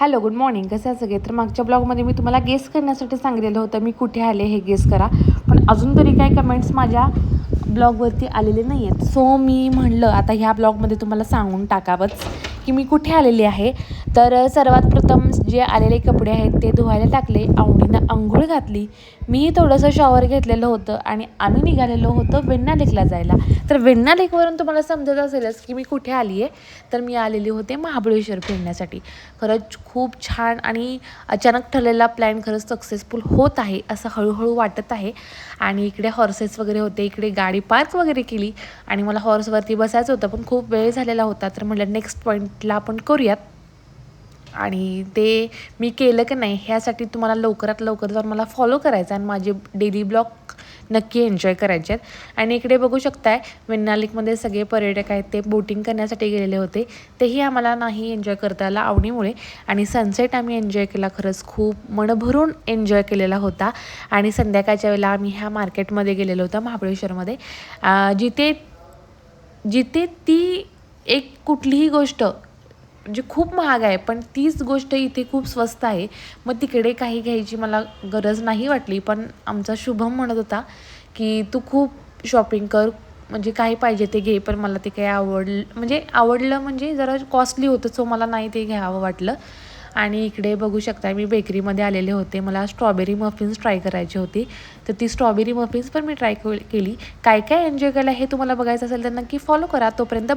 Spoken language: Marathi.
Hello, good morning. कसं आहे सगळे? तर मागच्या ब्लॉगमध्ये मी तुम्हाला गेस करण्यासाठी सांगितलेलं होतं मी कुठे आले हे गेस करा. पण अजून तरी काही कमेंट्स माझ्या ब्लॉगवरती आलेले नाही आहेत. सो मी म्हणलं आता ह्या ब्लॉगमध्ये तुम्हाला सांगून टाकावंच की मी कुठे आलेली आहे. तर सर्वात प्रथम जे आलेले कपडे आहेत ते धुवायला टाकले, आवडीनं अंघोळ घातली. मी थोडंसं शॉवर घेतलेलं होतं आणि आम्ही निघालेलो होतो वेण्णा लेकला जायला. तर वेण्णा लेकवरून तुम्हाला समजत असेलच की मी कुठे आली आहे. तर मी आलेली होते महाबळेश्वर फिरण्यासाठी. खरंच खूप छान आणि अचानक ठरलेला प्लॅन खरंच सक्सेसफुल होत आहे असं हळूहळू वाटत आहे. आणि इकडे हॉर्सेस वगैरे होते, इकडे गाडी पार्क वगैरे केली आणि मला हॉर्सवरती बसायचं होतं पण खूप वेळ झालेला होता. तर म्हटलं नेक्स्ट पॉईंटला आपण करूयात. आणि ते मी केलं की नाही ह्यासाठी तुम्हाला लवकरात लवकर जाऊन मला फॉलो करायचं आणि माझे डेली ब्लॉग नक्की एन्जॉय करायचे आहेत. आणि इकडे बघू शकताय वेण्णा लेकमध्ये सगळे पर्यटक आहेत ते बोटिंग करण्यासाठी गेलेले होते. तेही आम्हाला नाही एन्जॉय करता आला आवडीमुळे. आणि सनसेट आम्ही एन्जॉय केला, खरंच खूप मन भरून एन्जॉय केलेला होता. आणि संध्याकाळच्या वेळेला आम्ही ह्या मार्केटमध्ये गेलेलो होतो महाबळेश्वरमध्ये, जिथे जिथे ती एक कुठलीही गोष्ट म्हणजे खूप महाग आहे पण तीच गोष्ट इथे खूप स्वस्त आहे. मग तिकडे काही घ्यायची मला गरज नाही वाटली. पण आमचा शुभम म्हणत होता की तू खूप शॉपिंग कर, म्हणजे काही पाहिजे ते घे. पण मला ते काही आवडलं म्हणजे जरा कॉस्टली होतं, सो मला नाही ते घ्यावं वाटलं. आणि इकडे बघू शकता मी बेकरीमध्ये आलेले होते, मला स्ट्रॉबेरी मफिन्स ट्राय करायची होती. तर ती स्ट्रॉबेरी मफिन्स पण मी ट्राय केली. काय काय एन्जॉय केलं हे तुम्हाला बघायचं असेल तर नक्की फॉलो करा. तोपर्यंत